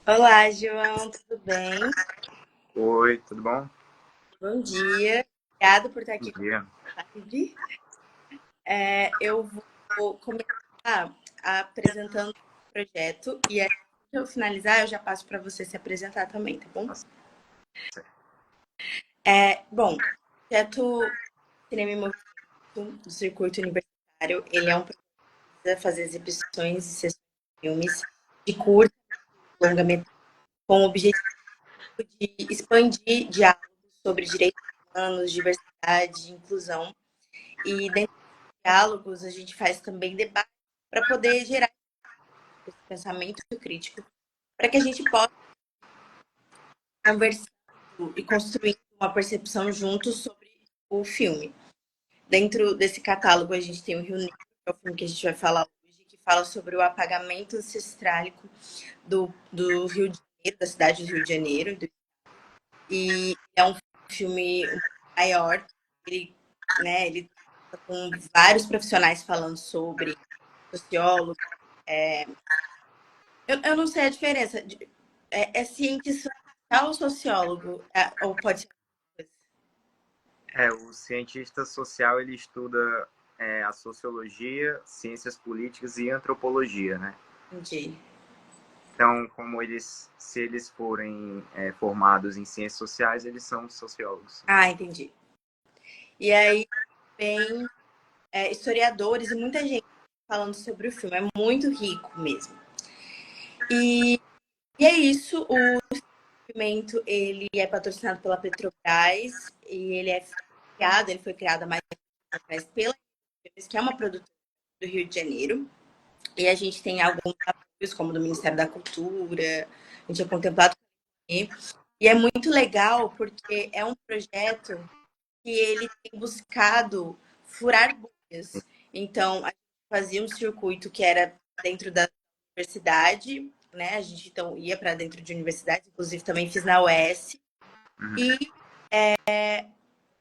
Olá, João, tudo bem? Oi, tudo bom? Bom dia. Obrigado por estar Bom aqui com dia. a live. Eu vou começar apresentando o projeto e aí, quando eu finalizar, eu já passo para você se apresentar também, tá bom? Tá certo. Bom, o projeto Cinema em Movimento do Circuito Universitário, ele é um projeto que precisa fazer exibições e sessões de filmes de curta e longa-metragem com o objetivo de expandir diálogos sobre direitos humanos, diversidade, inclusão. E dentro dos diálogos, a gente faz também debate para poder gerar esse pensamento crítico, para que a gente possa conversar e construir uma percepção juntos sobre o filme. Dentro desse catálogo, a gente tem o Rio Negro, que é o filme que a gente vai falar hoje, que fala sobre o apagamento ancestrálico do Rio de Janeiro, da cidade do Rio de Janeiro. E é um filme um pouco maior, ele tá com vários profissionais falando sobre sociólogo. Eu não sei a diferença. É cientista social ou sociólogo? Ou pode ser outra coisa? O cientista social ele estuda a sociologia, ciências políticas e antropologia, né? Entendi. Então, se eles forem formados em ciências sociais, eles são sociólogos. Ah, entendi. E aí vem historiadores e muita gente falando sobre o filme. É muito rico mesmo. E, e é isso. O movimento ele é patrocinado pela Petrobras e ele foi criado há mais tempo atrás pela Petrobras, que é uma produtora do Rio de Janeiro. E a gente tem alguns apoios, como do Ministério da Cultura, a gente é contemplado com ele. E é muito legal porque é um projeto que ele tem buscado furar bolhas. Então, a gente fazia um circuito que era dentro da universidade, né? A gente então ia para dentro de universidade, inclusive também fiz na UES. Uhum. E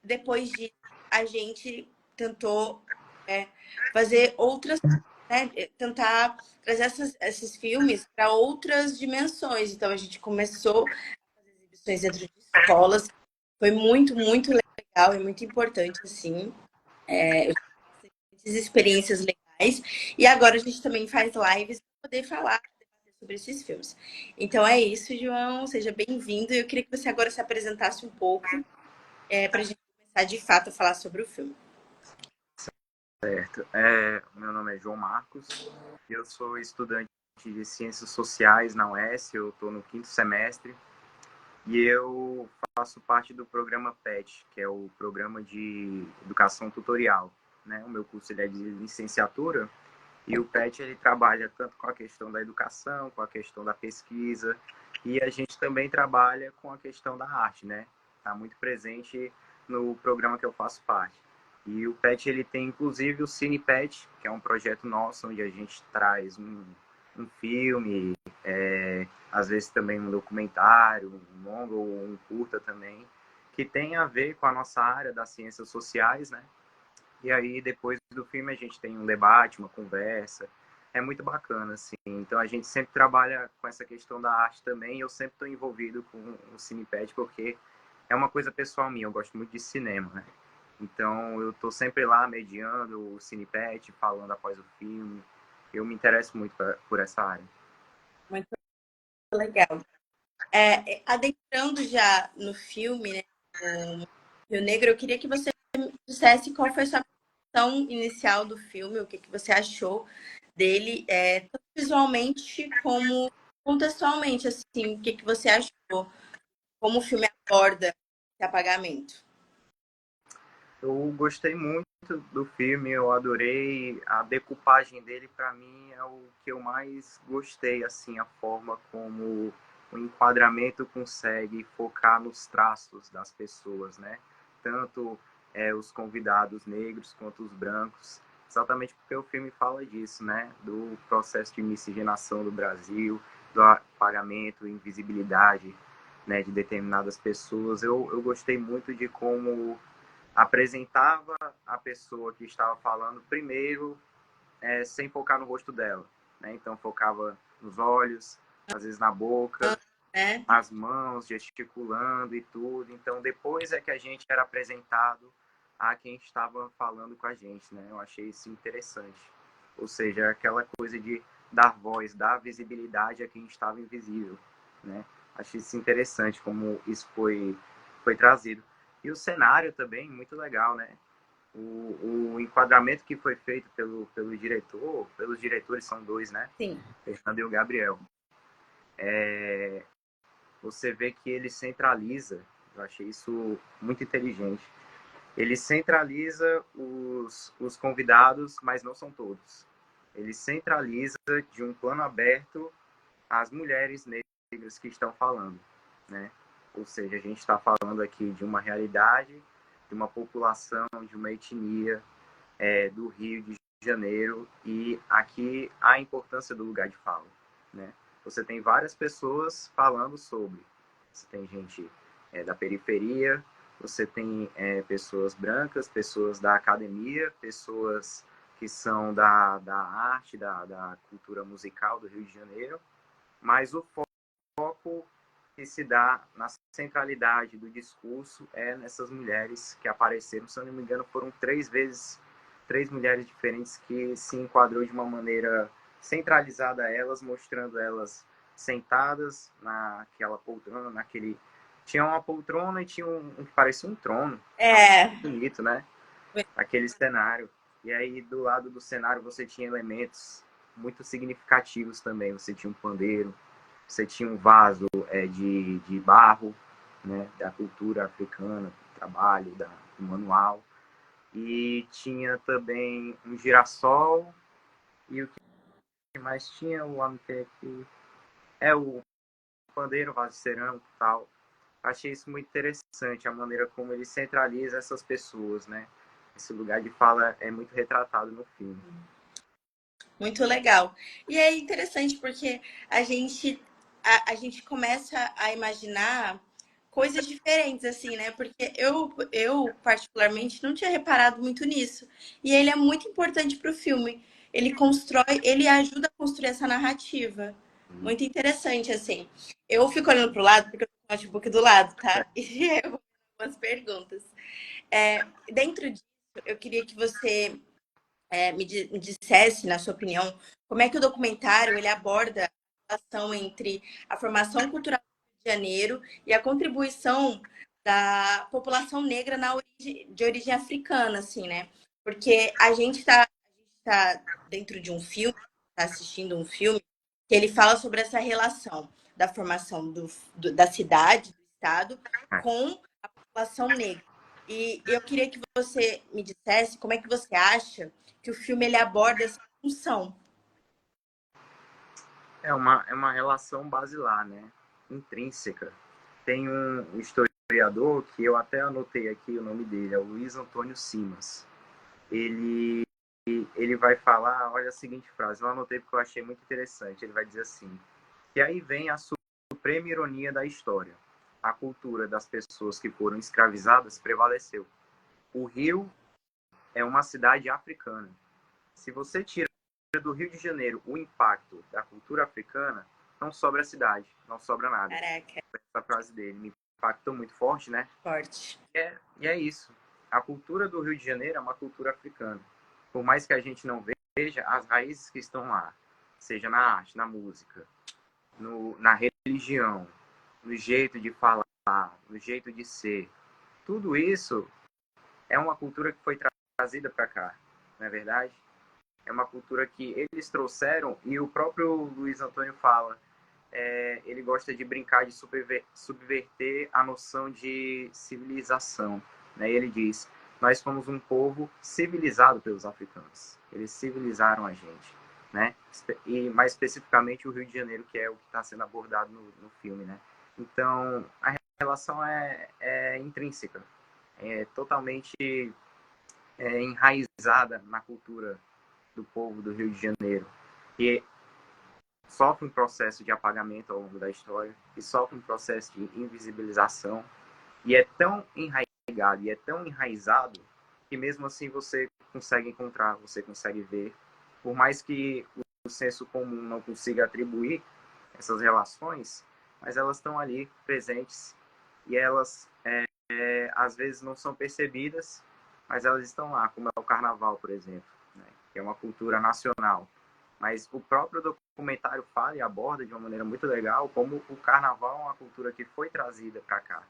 depois disso, a gente tentou fazer outras, né, tentar trazer esses filmes para outras dimensões. Então a gente começou a fazer exibições dentro de escolas. Foi muito, muito legal e muito importante, assim. Eu tive bastantes experiências legais. E agora a gente também faz lives para poder falar sobre esses filmes. Então é isso, João. Seja bem-vindo. Eu queria que você agora se apresentasse um pouco para a gente começar de fato a falar sobre o filme. Certo. Meu nome é João Marcos, eu sou estudante de ciências sociais na UES, eu estou no quinto semestre. E eu faço parte do programa PET, que é o Programa de Educação Tutorial, né? O meu curso ele é de licenciatura e o PET ele trabalha tanto com a questão da educação, com a questão da pesquisa e a gente também trabalha com a questão da arte, né? Está muito presente no programa que eu faço parte. E o PET ele tem inclusive o Cine PET, que é um projeto nosso onde a gente traz um filme, às vezes também um documentário, um longo ou um curta também, que tem a ver com a nossa área das ciências sociais, né? E aí, depois do filme, a gente tem um debate, uma conversa. É muito bacana, assim. Então, a gente sempre trabalha com essa questão da arte também. E eu sempre estou envolvido com o Cinepad, porque é uma coisa pessoal minha. Eu gosto muito de cinema, né? Então, eu estou sempre lá mediando o Cinepad, falando após o filme. Eu me interesso muito por essa área. Muito legal. Adentrando já no filme, né, o Rio Negro, eu queria que você dissesse qual foi a sua impressão inicial do filme, o que, que você achou dele, tanto visualmente como contextualmente, assim, o que, que você achou, como o filme aborda esse apagamento. Eu gostei muito do filme, eu adorei a decupagem dele. Para mim é o que eu mais gostei, assim, a forma como o enquadramento consegue focar nos traços das pessoas, né? Tanto os convidados negros quanto os brancos, exatamente porque o filme fala disso, né? Do processo de miscigenação do Brasil, do apagamento, invisibilidade, né, de determinadas pessoas. Eu gostei muito de como apresentava a pessoa que estava falando primeiro, sem focar no rosto dela, né? Então focava nos olhos, às vezes na boca, né? as mãos, gesticulando e tudo. Então, depois é que a gente era apresentado a quem estava falando com a gente, né? Eu achei isso interessante. Ou seja, aquela coisa de dar voz, dar visibilidade a quem estava invisível, né? Achei isso interessante como isso foi trazido. E o cenário também, muito legal, né? O enquadramento que foi feito pelo diretor, pelos diretores são dois, né? Sim. Fernando e o Gabriel. Você vê que ele centraliza, eu achei isso muito inteligente, ele centraliza os convidados, mas não são todos. Ele centraliza de um plano aberto as mulheres negras que estão falando, né? Ou seja, a gente está falando aqui de uma realidade, de uma população, de uma etnia do Rio de Janeiro, e aqui a importância do lugar de fala, né? Você tem várias pessoas falando sobre. Você tem gente da periferia, você tem pessoas brancas, pessoas da academia, pessoas que são da arte, da cultura musical do Rio de Janeiro, mas o foco que se dá na centralidade do discurso é nessas mulheres que apareceram. Se eu não me engano, foram 3 mulheres diferentes que se enquadrou de uma maneira centralizada a elas, mostrando elas sentadas naquela poltrona, naquele... Tinha uma poltrona e tinha um que parecia um trono. Bonito, né? Aquele cenário. E aí, do lado do cenário, você tinha elementos muito significativos também. Você tinha um pandeiro, você tinha um vaso de barro, né, da cultura africana, do trabalho, do manual. E tinha também um girassol. E o que mais tinha? O aqui o pandeiro, vaso de cerâmica e tal. Achei isso muito interessante, a maneira como ele centraliza essas pessoas, né? Esse lugar de fala é muito retratado no filme. Muito legal. E é interessante porque a gente começa a imaginar coisas diferentes, assim, né? Porque eu, particularmente, não tinha reparado muito nisso. E ele é muito importante para o filme. Ele ajuda a construir essa narrativa. Muito interessante, assim. Eu fico olhando para o lado, porque eu tenho o notebook do lado, tá? E eu vou fazer umas perguntas. Dentro disso, eu queria que você me dissesse, na sua opinião, como é que o documentário ele aborda a relação entre a formação cultural do Rio de Janeiro e a contribuição da população negra de origem africana, assim, né? Porque a gente tá dentro de um filme, está assistindo um filme, que ele fala sobre essa relação da formação da cidade, do estado, com a população negra. E eu queria que você me dissesse como é que você acha que o filme ele aborda essa função. É uma relação basilar, né? Intrínseca. Tem um historiador que eu até anotei aqui o nome dele, é o Luiz Antônio Simas. Ele vai falar, olha a seguinte frase, eu anotei porque eu achei muito interessante. Ele vai dizer assim, que aí vem a suprema ironia da história. A cultura das pessoas que foram escravizadas prevaleceu. O Rio é uma cidade africana. Se você tira do Rio de Janeiro o impacto da cultura africana, não sobra a cidade, não sobra nada. Caraca, Essa frase dele me impactou muito forte, né? forte. E é isso. A cultura do Rio de Janeiro é uma cultura africana. Por mais que a gente não veja, as raízes que estão lá, seja na arte, na música, na religião, no jeito de falar, no jeito de ser, tudo isso é uma cultura que foi trazida para cá, não é verdade? É uma cultura que eles trouxeram, e o próprio Luiz Antônio fala, ele gosta de brincar de subverter a noção de civilização, né? Ele diz, nós fomos um povo civilizado pelos africanos, eles civilizaram a gente, né? E mais especificamente o Rio de Janeiro, que é o que está sendo abordado no filme, né? Então a relação é intrínseca, é totalmente enraizada na cultura do povo do Rio de Janeiro, que sofre um processo de apagamento ao longo da história, que sofre um processo de invisibilização, e é tão enraizado e é tão enraizado que mesmo assim você consegue encontrar, você consegue ver, por mais que o senso comum não consiga atribuir, essas relações, mas elas estão ali presentes e elas às vezes não são percebidas, mas elas estão lá, como é o carnaval, por exemplo, né? Que é uma cultura nacional. Mas o próprio documentário fala e aborda de uma maneira muito legal como o carnaval é uma cultura que foi trazida para cá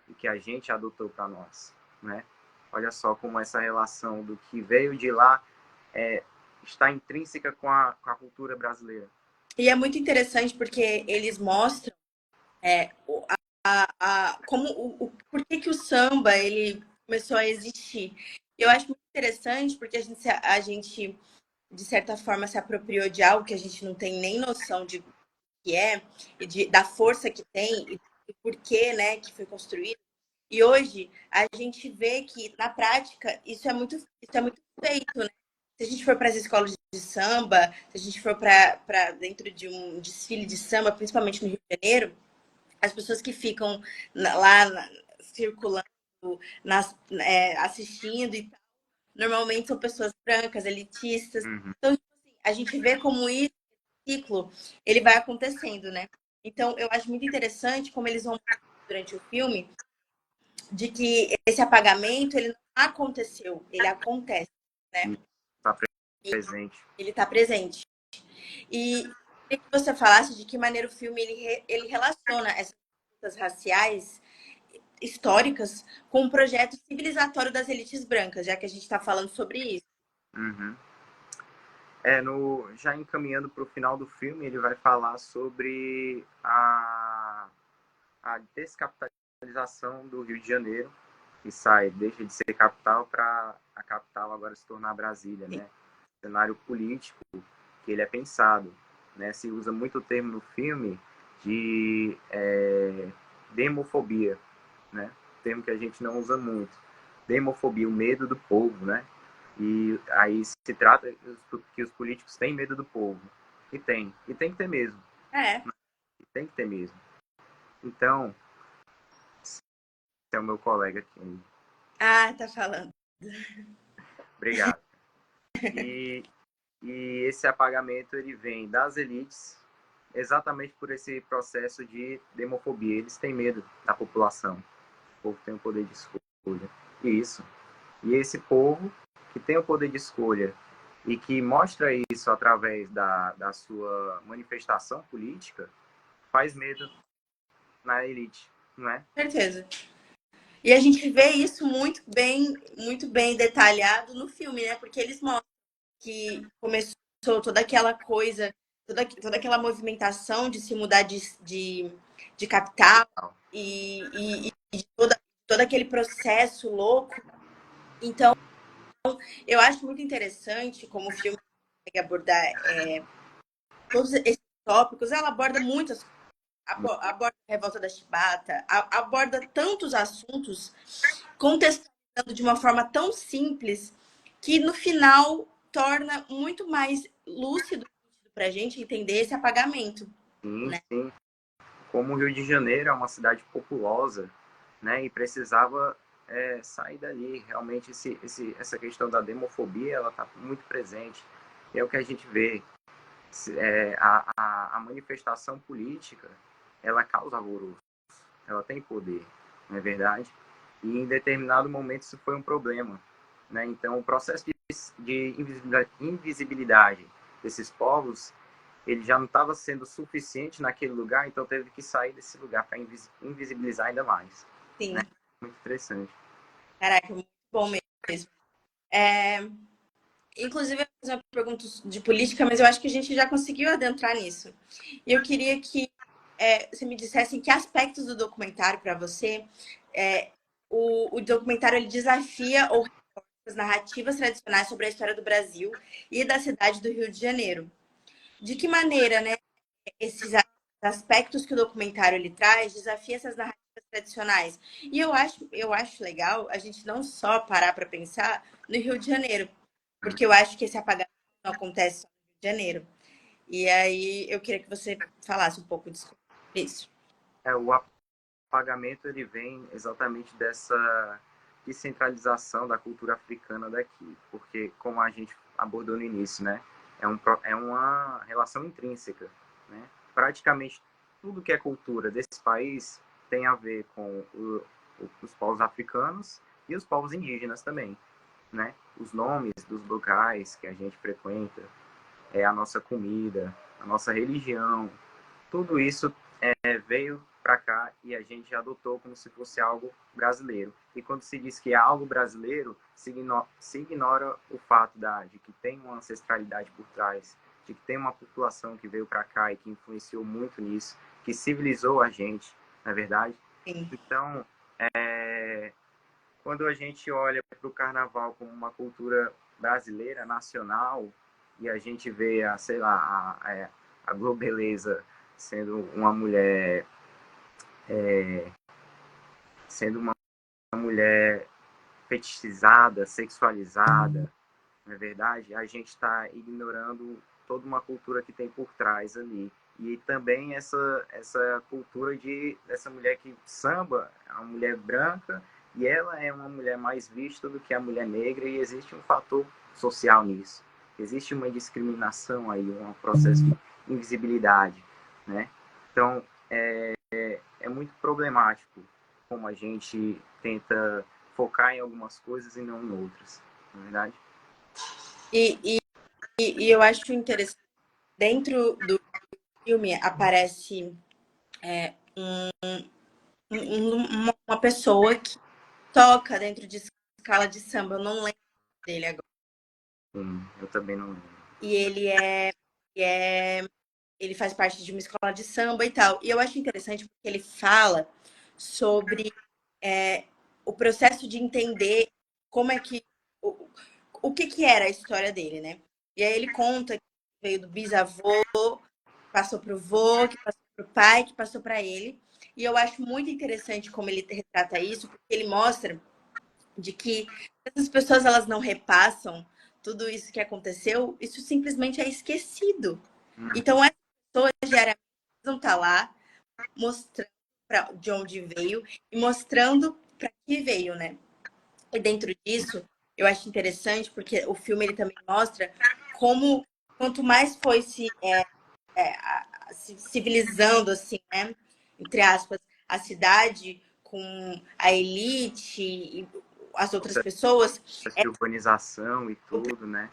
e que a gente adotou para nós, né? Olha só como essa relação do que veio de lá está intrínseca com a cultura brasileira. E é muito interessante porque eles mostram como por que o samba ele começou a existir. Eu acho muito interessante porque a gente de certa forma se apropriou de algo que a gente não tem nem noção de que é e da força que tem e por que, né, que foi construído. E hoje a gente vê que na prática isso é muito feito, né? Se a gente for para as escolas de samba, se a gente for para dentro de um desfile de samba, principalmente no Rio de Janeiro, as pessoas que ficam circulando, assistindo e tal, normalmente são pessoas brancas, elitistas. Uhum. Então, tipo assim, a gente vê como esse ciclo ele vai acontecendo, né? Então, eu acho muito interessante como eles vão durante o filme de que esse apagamento ele não aconteceu, ele acontece, né? Está presente. Ele está presente. E queria que você falasse de que maneira o filme ele relaciona essas lutas raciais históricas com o projeto civilizatório das elites brancas, já que a gente está falando sobre isso. Uhum. Já encaminhando para o final do filme, ele vai falar sobre a descapitalização do Rio de Janeiro, que deixa de ser capital para a capital agora se tornar Brasília, né? Cenário político que ele é pensado, né? Se usa muito o termo no filme de demofobia, né? Termo que a gente não usa muito. Demofobia, o medo do povo, né? E aí se trata que os políticos têm medo do povo. E tem que ter mesmo. É. E tem que ter mesmo. Então, esse é o meu colega aqui. Ah, tá falando. Obrigado. E, e esse apagamento ele vem das elites exatamente por esse processo de demofobia. Eles têm medo da população. O povo tem o poder de escolha. Isso. E esse povo que tem o poder de escolha e que mostra isso através da sua manifestação política, faz medo na elite, não é? Com certeza. E a gente vê isso muito bem detalhado no filme, né? Porque eles mostram que começou toda aquela coisa, toda aquela movimentação de se mudar de capital e todo aquele processo louco. Então, eu acho muito interessante como o filme consegue abordar todos esses tópicos. Ela aborda muitas coisas. Aborda a revolta da Chibata, aborda tantos assuntos, contextualizando de uma forma tão simples que no final torna muito mais lúcido para a gente entender esse apagamento. Sim, Né? sim. Como o Rio de Janeiro é uma cidade populosa, né, e precisava sair dali. Realmente essa questão da demofobia ela está muito presente. E é o que a gente vê. A manifestação política ela causa alvoroço, ela tem poder, não é verdade? E em determinado momento isso foi um problema, né? Então o processo de invisibilidade desses povos ele já não estava sendo suficiente naquele lugar, então teve que sair desse lugar para invisibilizar ainda mais. Sim. Né? Muito interessante. Caraca, muito bom mesmo. É, inclusive, eu vou fazer uma pergunta de política, mas eu acho que a gente já conseguiu adentrar nisso. E eu queria que você me dissesse em que aspectos do documentário, para você, o documentário ele desafia ou as narrativas tradicionais sobre a história do Brasil e da cidade do Rio de Janeiro. De que maneira, né, esses aspectos que o documentário ele traz desafia essas narrativas tradicionais? E eu acho legal a gente não só parar para pensar no Rio de Janeiro, porque eu acho que esse apagamento não acontece só no Rio de Janeiro. E aí eu queria que você falasse um pouco sobre isso. O apagamento ele vem exatamente dessa descentralização da cultura africana daqui, porque como a gente abordou no início, né, é uma relação intrínseca, né? praticamente tudo que é cultura desse país tem a ver com os povos africanos e os povos indígenas também, né? Os nomes dos locais que a gente frequenta, a nossa comida, a nossa religião, tudo isso veio para cá e a gente adotou como se fosse algo brasileiro. E quando se diz que é algo brasileiro, se ignora o fato de que tem uma ancestralidade por trás, de que tem uma população que veio para cá e que influenciou muito nisso, que civilizou a gente, na verdade. Sim. Então, quando a gente olha para o carnaval como uma cultura brasileira, nacional, e a gente vê sei lá, a Globeleza sendo uma mulher sendo uma mulher fetichizada, sexualizada, não é verdade? A gente está ignorando toda uma cultura que tem por trás ali. E também essa cultura dessa mulher que samba, é uma mulher branca, e ela é uma mulher mais vista do que a mulher negra, e existe um fator social nisso. Existe uma discriminação aí, um processo de invisibilidade, né? Então, é muito problemático como a gente tenta focar em algumas coisas e não em outras, não é verdade? E eu acho interessante, dentro do filme aparece uma pessoa que toca dentro de escala de samba, eu não lembro dele agora. Sim, eu também não lembro. E ele faz parte de uma escola de samba e tal. E eu acho interessante porque ele fala sobre o processo de entender como é que o que era a história dele, né? E aí ele conta que veio do bisavô, passou pro vô, que passou pro pai, que passou para ele. E eu acho muito interessante como ele retrata isso, porque ele mostra de que essas pessoas elas não repassam tudo isso que aconteceu, isso simplesmente é esquecido. Então essas pessoas diariamente vão estar lá mostrando de onde veio e mostrando para que veio, né? E dentro disso, eu acho interessante porque o filme ele também mostra como quanto mais foi se civilizando assim, né? Entre aspas, a cidade com a elite e as outras pessoas, De urbanização e o tudo, né?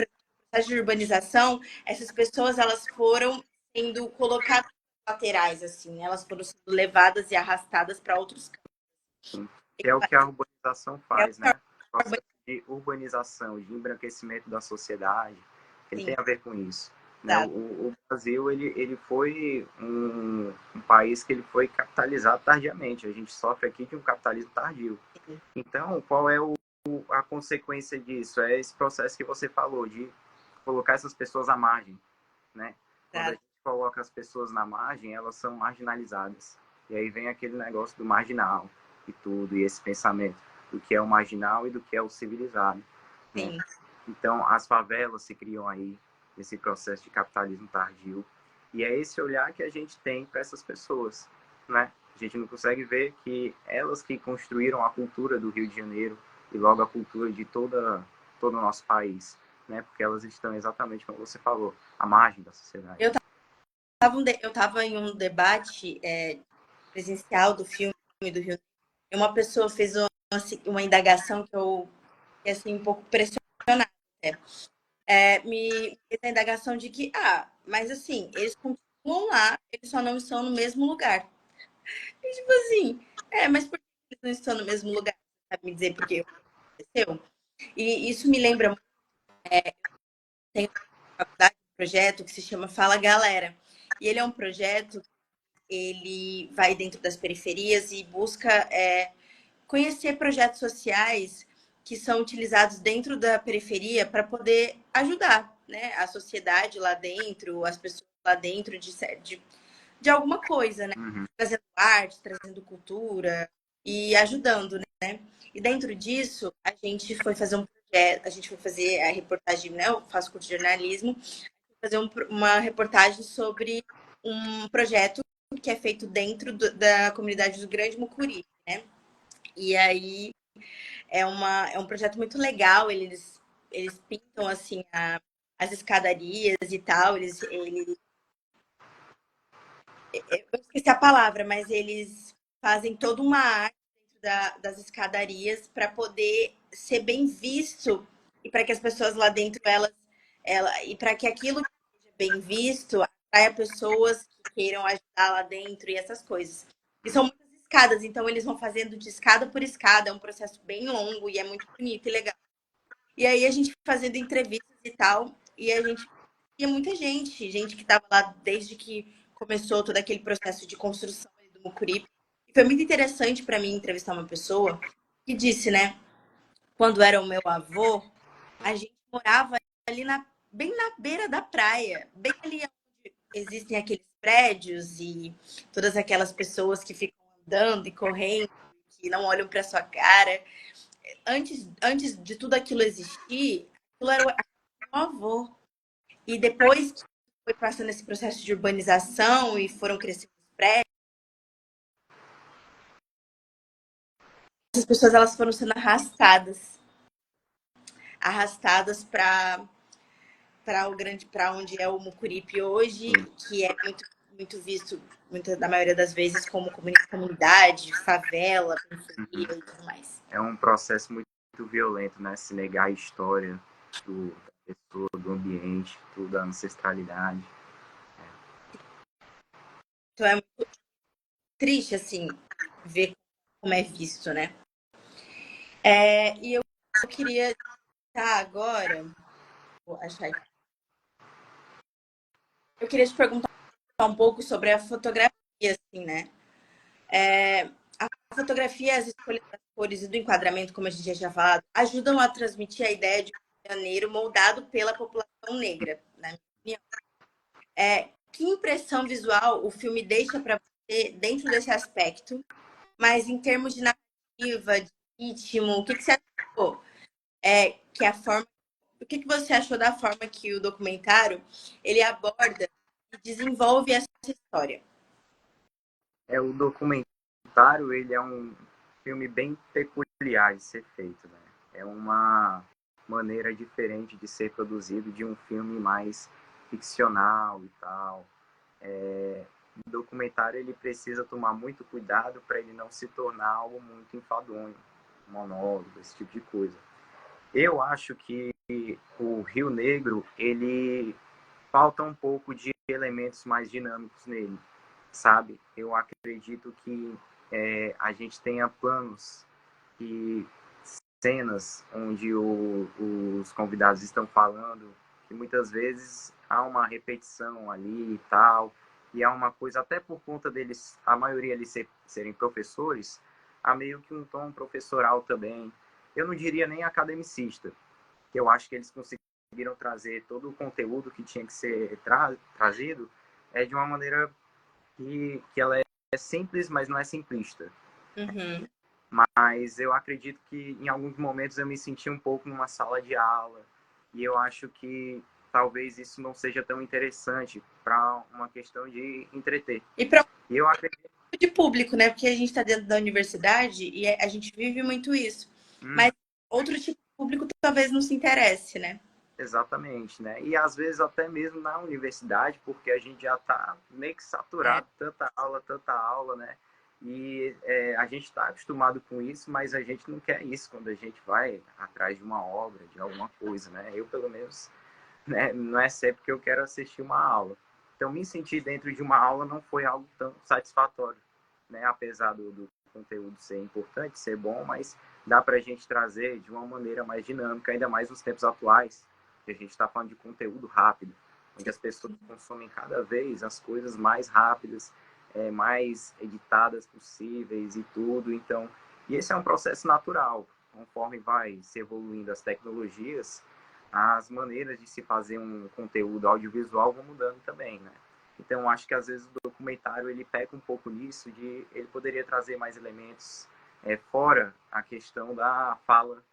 processo de urbanização, essas pessoas elas foram sendo colocadas laterais assim, né? Elas foram sendo levadas e arrastadas para outros Sim. Que é o que a urbanização faz, campos. né? O processo de urbanização, de embranquecimento da sociedade, ele tem a ver com isso. Né? O Brasil ele foi um país que ele foi capitalizado tardiamente. A gente sofre aqui de um capitalismo tardio. Então, qual é a consequência disso? É esse processo que você falou, de colocar essas pessoas à margem, né? Quando a gente coloca as pessoas na margem, elas são marginalizadas. E aí vem aquele negócio do marginal e tudo, e esse pensamento do que é o marginal e do que é o civilizado. Né? Então, as favelas se criam aí, nesse processo de capitalismo tardio. E é esse olhar que a gente tem para essas pessoas, né? A gente não consegue ver que elas que construíram a cultura do Rio de Janeiro e logo a cultura de todo o nosso país, né? Porque elas estão exatamente como você falou, à margem da sociedade. Eu estava em um debate presencial do filme do Rio, e uma pessoa fez uma indagação que eu fiquei assim, um pouco pressionada. Me fez a indagação de que, mas assim, eles continuam lá, eles só não estão no mesmo lugar. E tipo assim, mas por que eles não estão no mesmo lugar? Sabe me dizer por que aconteceu? E isso me lembra, tem uma faculdade, um projeto que se chama Fala Galera. E ele é um projeto, ele vai dentro das periferias e busca conhecer projetos sociais que são utilizados dentro da periferia para poder ajudar, né, a sociedade lá dentro, as pessoas lá dentro de alguma coisa, né? Trazendo arte, trazendo cultura e ajudando, né? E dentro disso, a gente foi fazer um projeto, a gente foi fazer a reportagem, né? Eu faço curso de jornalismo, fazer uma reportagem sobre um projeto que é feito dentro da comunidade do Grande Mucuri, né? E aí é um projeto muito legal, eles pintam assim as escadarias e tal, eles eu esqueci a palavra, mas eles fazem toda uma arte dentro das escadarias para poder ser bem visto e para que as pessoas lá dentro e para que aquilo que seja bem visto atraia pessoas que queiram ajudar lá dentro e essas coisas. E são muitas escadas, então eles vão fazendo de escada por escada, é um processo bem longo e é muito bonito e legal. E aí a gente fazendo entrevistas e tal, e a gente tinha muita gente que estava lá desde que começou todo aquele processo de construção do Mucuripe. E foi muito interessante para mim entrevistar uma pessoa que disse, né, quando era o meu avô, a gente morava ali bem na beira da praia, bem ali onde existem aqueles prédios e todas aquelas pessoas que ficam andando e correndo, que não olham para sua cara. Antes de tudo aquilo existir, aquilo era meu avô. E depois que foi passando esse processo de urbanização e foram crescendo os prédios, as pessoas elas foram sendo arrastadas para onde é o Mucuripe hoje, que é muito visto da maioria das vezes como comunidade, favela, periferia e tudo mais. É um processo muito violento, né? Se negar a história da pessoa, do ambiente, tudo, da ancestralidade. Então é muito triste, assim, ver como é visto, né? E eu queria agora, vou achar aqui. Eu queria te perguntar um pouco sobre a fotografia, assim, né? A fotografia, as escolhas das cores e do enquadramento, como a gente já tinha falado, ajudam a transmitir a ideia de um Rio de Janeiro moldado pela população negra, na minha opinião. Que impressão visual o filme deixa para você dentro desse aspecto? Mas em termos de narrativa, de ritmo, o que você achou? Que a forma, o que você achou da forma que o documentário ele aborda e desenvolve essa história? O documentário, ele é um filme bem peculiar de ser feito, né? É uma maneira diferente de ser produzido de um filme mais ficcional e tal. O documentário, ele precisa tomar muito cuidado para ele não se tornar algo muito enfadonho, monólogo, esse tipo de coisa. Eu acho que o Rio Negro, ele falta um pouco de elementos mais dinâmicos nele, sabe? Eu acredito que a gente tenha planos e cenas onde os convidados estão falando, que muitas vezes há uma repetição ali e tal, e há uma coisa, até por conta deles, a maioria ali serem professores, há meio que um tom professoral também. Eu não diria nem academicista, que eu acho que eles conseguiram trazer todo o conteúdo que tinha que ser trazido de uma maneira que ela é simples, mas não é simplista. Uhum. Mas eu acredito que em alguns momentos eu me senti um pouco numa sala de aula e eu acho que talvez isso não seja tão interessante para uma questão de entreter. E para E eu acredito de público, né? Porque a gente está dentro da universidade e a gente vive muito isso. Mas outro tipo de público talvez não se interesse, né? exatamente, né? E às vezes até mesmo na universidade, porque a gente já está meio que saturado, tanta aula, né? E a gente está acostumado com isso, mas a gente não quer isso quando a gente vai atrás de uma obra, de alguma coisa, né? Eu, pelo menos, né, não é sempre que eu quero assistir uma aula. Então, me sentir dentro de uma aula não foi algo tão satisfatório, né? Apesar do conteúdo ser importante, ser bom, mas dá para a gente trazer de uma maneira mais dinâmica, ainda mais nos tempos atuais, que a gente está falando de conteúdo rápido, onde as pessoas consomem cada vez as coisas mais rápidas, mais editadas possíveis e tudo. Então, e esse é um processo natural. Conforme vai se evoluindo as tecnologias, as maneiras de se fazer um conteúdo audiovisual vão mudando também, né? Então, acho que às vezes o documentário ele peca um pouco nisso, de ele poderia trazer mais elementos fora a questão da fala,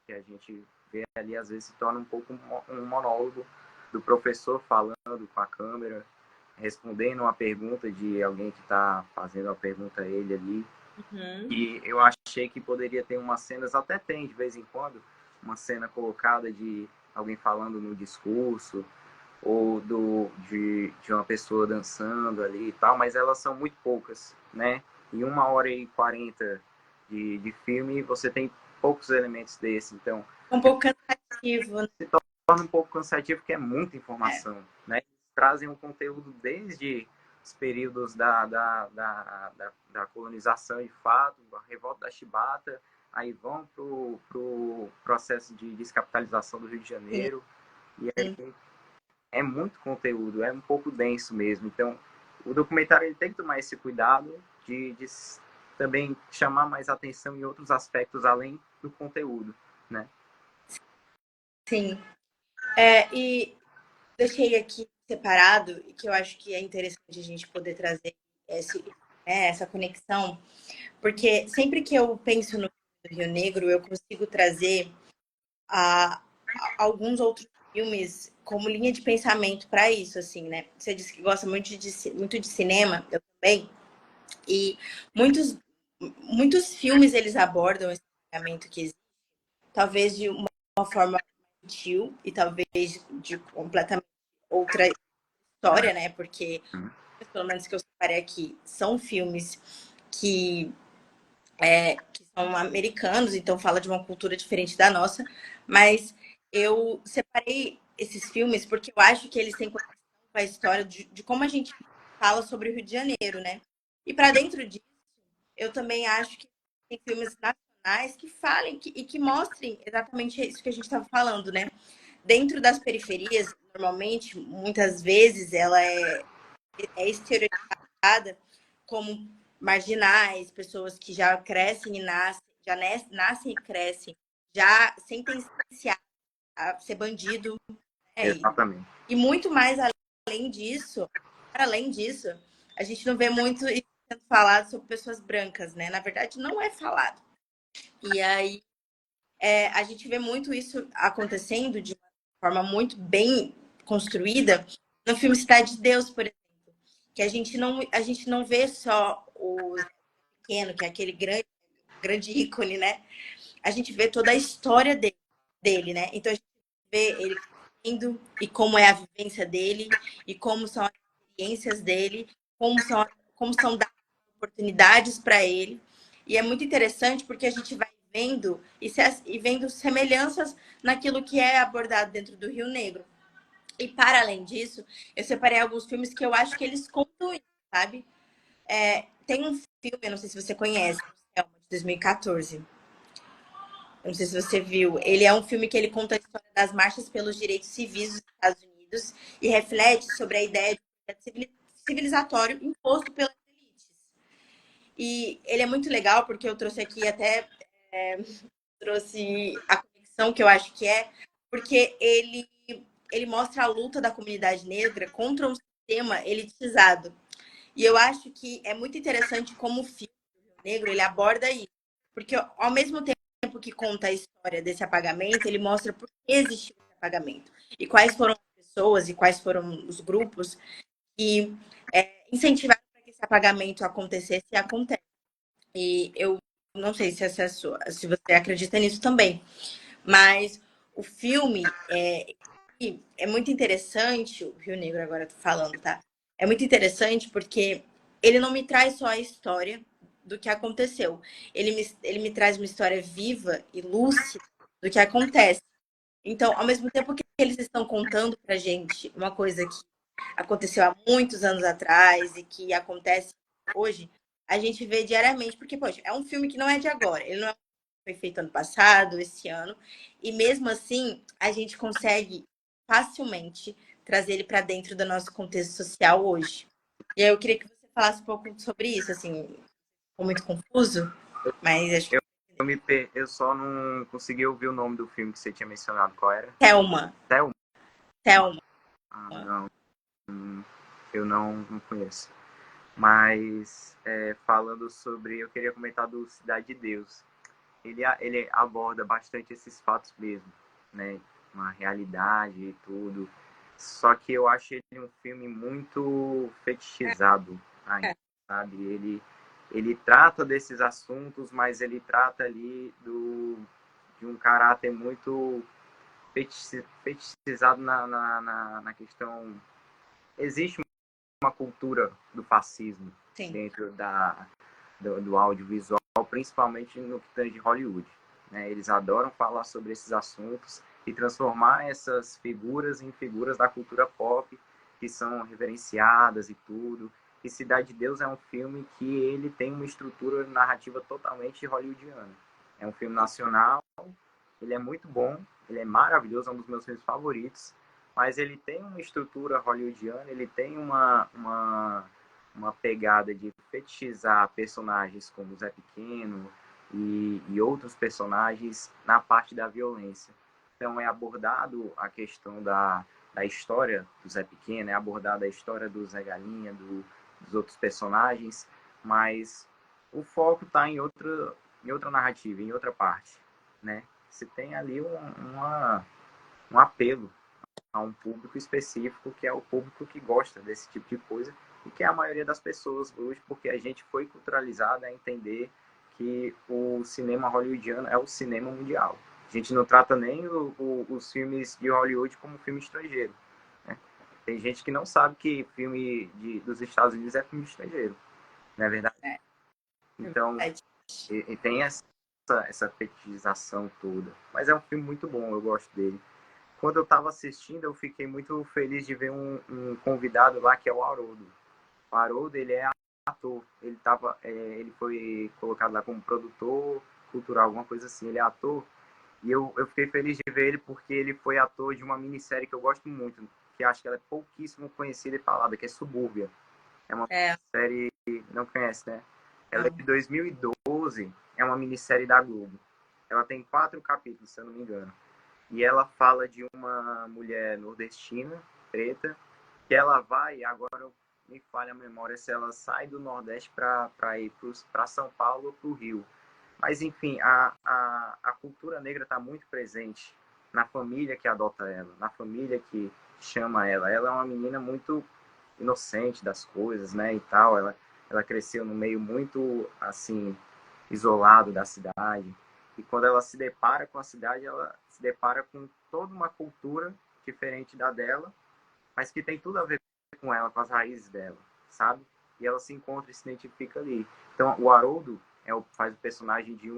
que a gente vê ali, às vezes se torna um pouco um monólogo do professor falando com a câmera, respondendo uma pergunta de alguém que está fazendo a pergunta a ele ali. Uhum. E eu achei que poderia ter umas cenas, até tem de vez em quando, uma cena colocada de alguém falando no discurso, ou de uma pessoa dançando ali e tal, mas elas são muito poucas, né? Em 1h40 de filme, você tem poucos elementos desse, então Um pouco cansativo, né? se torna um pouco cansativo porque é muita É, informação, né? Eles trazem um conteúdo desde os períodos da colonização de fato, a revolta da Chibata, aí vão para o processo de descapitalização do Rio de sim, Janeiro, e aí sim. é muito conteúdo, é um pouco denso mesmo. Então, o documentário ele tem que tomar esse cuidado de também chamar mais atenção em outros aspectos além do conteúdo, né? Sim. E deixei aqui separado, e que eu acho que é interessante a gente poder trazer essa conexão, porque sempre que eu penso no Rio Negro, eu consigo trazer a, alguns outros filmes como linha de pensamento para isso, assim, né? Você disse que gosta muito de cinema, eu também, e muitos filmes eles abordam esse pensamento que existe, talvez de uma forma sutil e talvez de completamente outra história, né? Porque, pelo menos que eu separei aqui, são filmes que, que são americanos, então fala de uma cultura diferente da nossa, mas eu separei esses filmes porque eu acho que eles têm conexão com a história de como a gente fala sobre o Rio de Janeiro, né? E para dentro disso, eu também acho que tem filmes nacionais que falem e que mostrem exatamente isso que a gente estava falando, né? Dentro das periferias, normalmente, muitas vezes, ela é estereotipada como marginais, pessoas que já crescem e nascem, nascem e crescem, já sentenciadas a ser bandido, né? Exatamente. E muito mais além disso, a gente não vê muito isso sendo falado sobre pessoas brancas, né? Na verdade, não é falado. E aí a gente vê muito isso acontecendo de uma forma muito bem construída no filme Cidade de Deus, por exemplo, que a gente não vê só o pequeno, que é aquele grande ícone, né? A gente vê toda a história dele, né? Então a gente vê ele crescendo e como é a vivência dele e como são as experiências dele, como são dadas oportunidades para ele. E é muito interessante porque a gente vai vendo e vendo semelhanças naquilo que é abordado dentro do Rio Negro. E para além disso, eu separei alguns filmes que eu acho que eles contam isso, sabe? Tem um filme, eu não sei se você conhece, Selma, de 2014. Eu não sei se você viu. Ele é um filme que ele conta a história das marchas pelos direitos civis dos Estados Unidos e reflete sobre a ideia de civilizatório imposto pelas elites. E ele é muito legal porque eu trouxe aqui até trouxe a conexão que eu acho que porque ele mostra a luta da comunidade negra contra um sistema elitizado. E eu acho que é muito interessante como o filme Negro ele aborda isso, porque ao mesmo tempo que conta a história desse apagamento, ele mostra por que existiu esse apagamento e quais foram as pessoas e quais foram os grupos que incentivaram para que esse apagamento acontecesse e acontece. E eu não sei se você acredita nisso também, mas o filme é muito interessante, o Rio Negro agora tô falando, tá? É muito interessante porque ele não me traz só a história do que aconteceu. Ele me traz uma história viva e lúcida do que acontece. Então, ao mesmo tempo que eles estão contando pra gente uma coisa que aconteceu há muitos anos atrás e que acontece hoje, a gente vê diariamente, porque, poxa, é um filme que não é de agora, ele não foi feito ano passado, esse ano, e mesmo assim a gente consegue facilmente trazer ele para dentro do nosso contexto social hoje. E aí eu queria que você falasse um pouco sobre isso, assim, ficou muito confuso, mas acho que Eu, eu só não consegui ouvir o nome do filme que você tinha mencionado. Qual era? Thelma, Thelma? Thelma, Ah, não. Eu não conheço. Mas falando sobre, eu queria comentar do Cidade de Deus. Ele aborda bastante esses fatos mesmo, né? Uma realidade e tudo. Só que eu acho ele um filme muito fetichizado ainda, sabe? Ele trata desses assuntos, mas ele trata ali de um caráter muito fetichizado na questão... Existe uma cultura do fascismo Sim. dentro do audiovisual, principalmente no que tange Hollywood, né? Eles adoram falar sobre esses assuntos e transformar essas figuras em figuras da cultura pop, que são reverenciadas e tudo. E Cidade de Deus é um filme que ele tem uma estrutura narrativa totalmente hollywoodiana. É um filme nacional, ele é muito bom, ele é maravilhoso, é um dos meus filmes favoritos, mas ele tem uma estrutura hollywoodiana, ele tem uma pegada de fetichizar personagens como Zé Pequeno e outros personagens na parte da violência. Então é abordado a questão da história do Zé Pequeno, é abordada a história do Zé Galinha, dos outros personagens, mas o foco está em outra narrativa, em outra parte, né? Você tem ali um apelo a um público específico, que é o público que gosta desse tipo de coisa, e que é a maioria das pessoas hoje, porque a gente foi culturalizado a entender que o cinema hollywoodiano é o cinema mundial. A gente não trata nem os filmes de Hollywood como filme estrangeiro, né? Tem gente que não sabe que filme dos Estados Unidos é filme estrangeiro, não é verdade? É, Então, verdade. e tem essa fetichização toda. Mas é um filme muito bom, eu gosto dele. Quando eu estava assistindo, eu fiquei muito feliz de ver um convidado lá, que é o Haroldo. O Haroldo, ele é ator. Ele foi colocado lá como produtor cultural, alguma coisa assim. Ele é ator. E eu fiquei feliz de ver ele porque ele foi ator de uma minissérie que eu gosto muito, que acho que ela é pouquíssimo conhecida e falada, que é Subúrbia. É uma série que não conhece, né? Ela é Não. de 2012, é uma minissérie da Globo. Ela tem 4 capítulos, se eu não me engano. E ela fala de uma mulher nordestina, preta, que ela vai, agora me falha a memória se ela sai do Nordeste para ir para São Paulo ou para o Rio. Mas, enfim, a cultura negra está muito presente na família que adota ela, na família que chama ela. Ela é uma menina muito inocente das coisas, né, e tal. Ela cresceu no meio muito, assim, isolado da cidade. E quando ela se depara com a cidade, ela se depara com toda uma cultura diferente da dela, mas que tem tudo a ver com ela, com as raízes dela, sabe? E ela se encontra e se identifica ali. Então, o Haroldo faz o personagem de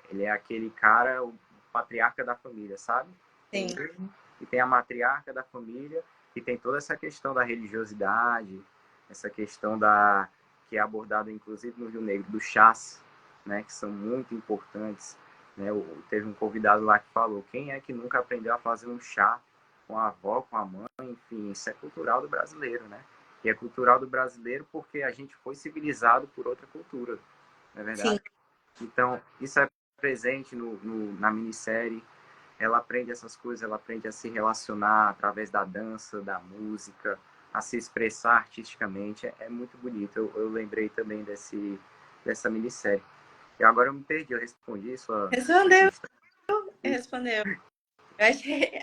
ele é aquele cara, o patriarca da família, sabe? Tem Sim. ele e tem a matriarca da família, e tem toda essa questão da religiosidade, essa questão que é abordada inclusive no Rio Negro, do chás, né, que são muito importantes, né? Teve um convidado lá que falou: quem é que nunca aprendeu a fazer um chá com a avó, com a mãe? Enfim, isso é cultural do brasileiro, né? E é cultural do brasileiro porque a gente foi civilizado por outra cultura, não é Sim. verdade? Então, isso é presente na minissérie. Ela aprende essas coisas, ela aprende a se relacionar através da dança, da música, a se expressar artisticamente. É muito bonito. Eu lembrei também dessa minissérie. E agora eu me perdi, eu respondi sua Respondeu, pergunta. respondeu. Eu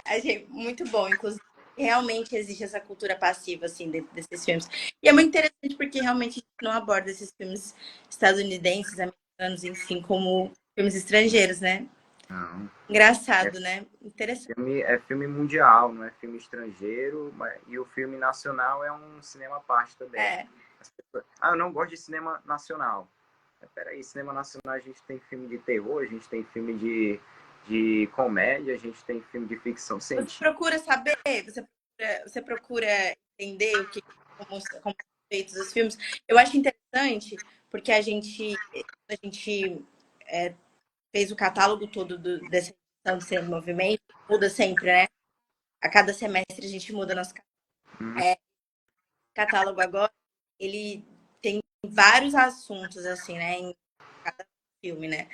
achei muito bom, inclusive. Realmente existe essa cultura passiva, assim, dentro desses filmes. E é muito interessante porque realmente a gente não aborda esses filmes estadunidenses, americanos, enfim, como filmes estrangeiros, né? Não, Engraçado, né? Interessante. é filme mundial, não é filme estrangeiro, e o filme nacional é um cinema à parte também. É, Eu não gosto de cinema nacional. Peraí, cinema nacional a gente tem filme de terror, a gente tem filme de comédia, a gente tem filme de ficção você científica. procura saber, você procura entender como são feitos os filmes. Eu acho interessante porque a gente fez o catálogo todo dessa edição do Cinema em Movimento, muda sempre, né? A cada semestre a gente muda nosso catálogo agora. Ele tem vários assuntos, assim, né? Em cada filme, né?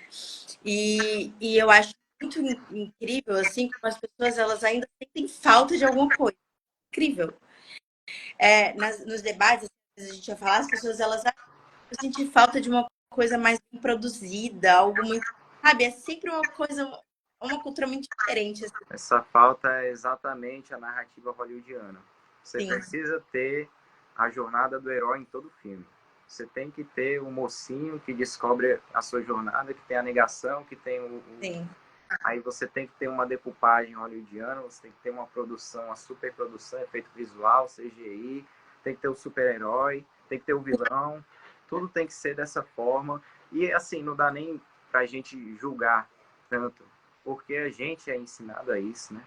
E eu acho muito incrível, assim, como as pessoas elas ainda sentem falta de alguma coisa. Incrível. Nos debates, a gente ia falar, as pessoas elas sentem falta de uma coisa mais bem produzida, algo muito, sabe? É sempre uma coisa, uma cultura muito diferente, Essa falta é exatamente a narrativa hollywoodiana. Você assim. precisa ter a jornada do herói em todo filme. Você tem que ter o mocinho que descobre a sua jornada, que tem a negação, que tem Sim. Aí você tem que ter uma decupagem hollywoodiana, você tem que ter uma produção, uma superprodução, efeito visual, CGI, tem que ter o super-herói, tem que ter o vilão, tudo tem que ser dessa forma. E assim, não dá nem pra gente julgar tanto, porque a gente é ensinado a isso, né?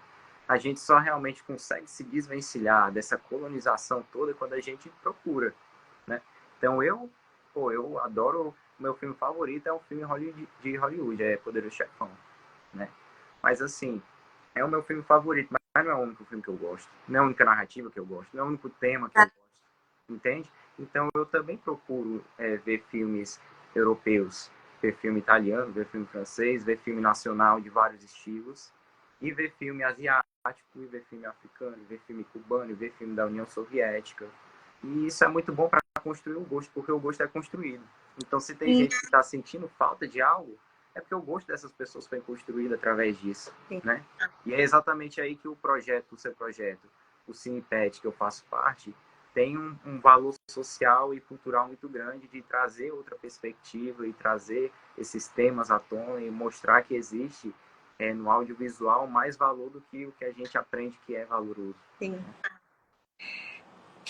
A gente só realmente consegue se desvencilhar dessa colonização toda quando a gente procura, né? Então eu adoro, meu filme favorito é um filme de Hollywood, é Poderoso Chefão, né? Mas assim, é o meu filme favorito, mas não é o único filme que eu gosto, não é a única narrativa que eu gosto, não é o único tema que eu gosto, entende? Então eu também procuro ver filmes europeus, ver filme italiano, ver filme francês, ver filme nacional de vários estilos, e ver filme asiático, e ver filme africano, e ver filme cubano, e ver filme da União Soviética. E isso é muito bom para construir o gosto, porque o gosto é construído. Então, se tem gente que está sentindo falta de algo, é porque o gosto dessas pessoas foi construído através disso, né? E é exatamente aí que o seu projeto, o Cinepet, que eu faço parte, tem um valor social e cultural muito grande de trazer outra perspectiva e trazer esses temas à tona e mostrar que existe no audiovisual mais valor do que o que a gente aprende que é valoroso. Sim.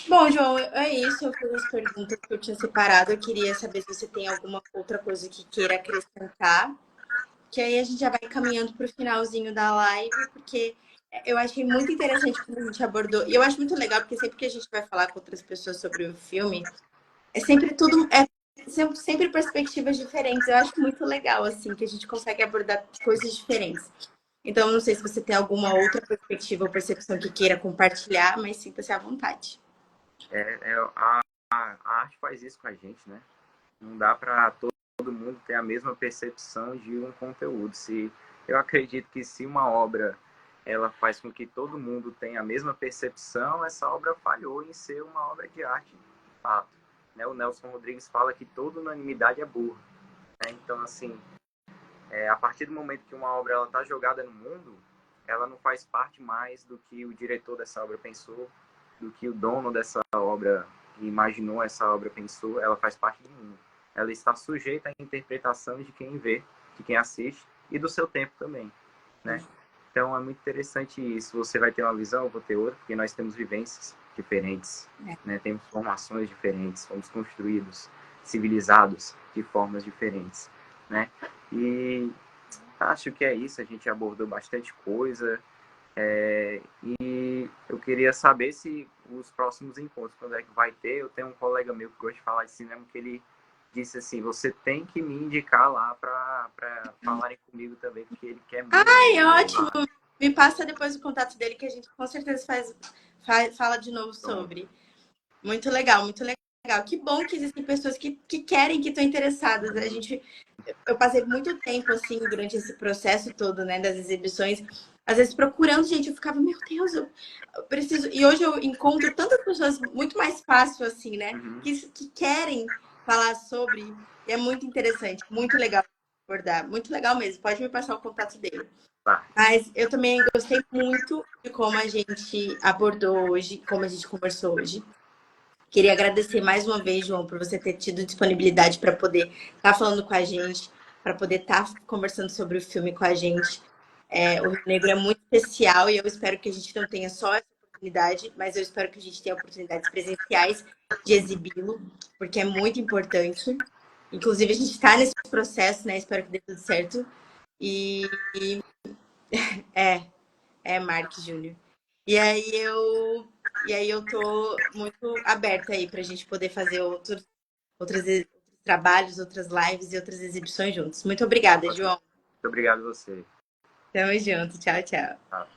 Bom, João, é isso. Eu fiz as perguntas que eu tinha separado. Eu queria saber se você tem alguma outra coisa que queira acrescentar. Que aí a gente já vai caminhando para o finalzinho da live, porque eu achei muito interessante quando a gente abordou. E eu acho muito legal, porque sempre que a gente vai falar com outras pessoas sobre o filme, é sempre tudo. Sempre perspectivas diferentes. Eu acho muito legal, assim, que a gente consegue abordar coisas diferentes. Então, não sei se você tem alguma outra perspectiva ou percepção que queira compartilhar, mas sinta-se à vontade. A arte faz isso com a gente, né? Não dá para todo mundo ter a mesma percepção de um conteúdo. Se eu acredito que se uma obra ela faz com que todo mundo tenha a mesma percepção, essa obra falhou em ser uma obra de arte, de fato. Né? O Nelson Rodrigues fala que toda unanimidade é burra. Né? Então, assim, a partir do momento que uma obra está jogada no mundo, ela não faz parte mais do que o diretor dessa obra pensou, do que o dono dessa obra imaginou essa obra pensou, ela faz parte do mundo. Ela está sujeita à interpretação de quem vê, de quem assiste e do seu tempo também, né? Então é muito interessante isso. Você vai ter uma visão, eu vou ter outra, porque nós temos vivências diferentes, né? Temos formações diferentes, fomos construídos, civilizados de formas diferentes, né? E acho que é isso. A gente abordou bastante coisa. E eu queria saber se os próximos encontros, quando é que vai ter. Eu tenho um colega meu que gosta de falar de cinema, que ele disse assim, você tem que me indicar lá para falarem comigo também, porque ele quer muito. Ai, ótimo! Me passa depois o contato dele, que a gente com certeza fala de novo sobre. Muito legal, muito legal. Que bom que existem pessoas que querem, que estão interessadas. Eu passei muito tempo, assim, durante esse processo todo, né, das exibições, às vezes procurando, gente, eu ficava, meu Deus, eu preciso. E hoje eu encontro tantas pessoas muito mais fácil, assim, né, que querem falar sobre. E é muito interessante, muito legal abordar. Muito legal mesmo. Pode me passar o contato dele. Mas eu também gostei muito de como a gente abordou hoje, como a gente conversou hoje. Queria agradecer mais uma vez, João, por você ter tido disponibilidade para poder estar falando com a gente, para poder estar conversando sobre o filme com a gente. O Rio Negro é muito especial e eu espero que a gente não tenha só essa oportunidade, mas eu espero que a gente tenha oportunidades presenciais de exibi-lo, porque é muito importante. Inclusive, a gente está nesse processo, né? Espero que dê tudo certo. E Mark Júnior. E aí eu tô muito aberta aí pra gente poder fazer outros trabalhos, outras lives e outras exibições juntos. Muito obrigada, João. Muito obrigado a você. Tamo junto. Tchau, tchau.